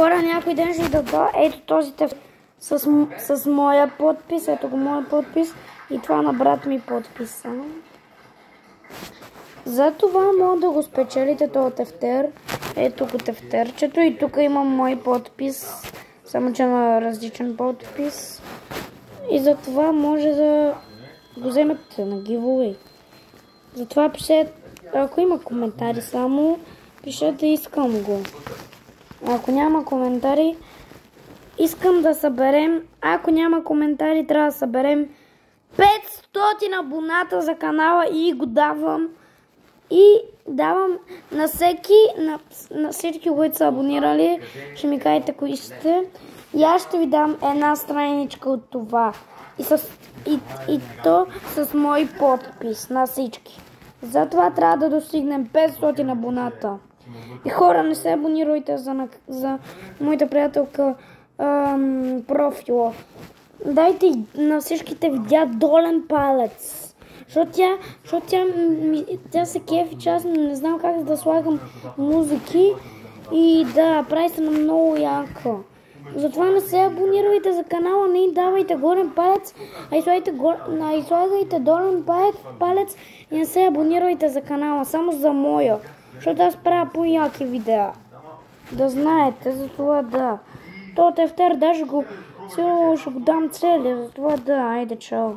Хора, някой ден ще даде ето този тефтер с моя подпис, ето го моя подпис и това на брат ми подписа. Затова мога да го спечелите този тефтер. Ето го тефтерчето и тук имам мой подпис, само че на различен подпис. И затова може да го вземете на giveaway. Затова пишете, ако има коментари само, пишете искам го. Ако няма коментари, искам да съберем, ако няма коментари, трябва да съберем 500 абоната за канала и го давам. И давам на всички, които са абонирали, ще ми кажете кои сте. И аз ще ви дам една страничка от това. И то с мой подпис на всички. Затова трябва да достигнем 500 абоната. И хора, не се абонирайте за моята приятелка профила. Дайте на всичките видеа долен палец. Защото тя се кефи, че аз не знам как да слагам музики и да прави се на много яко. Затова не се абонирайте за канала, не давайте горен палец, а и слагайте долен палец и не се абонирайте за канала, само за моя. Защото аз правя по-яки видеа. Да знаете, за това да. То тефтер даже ще го дам целия, за това да, айде чао.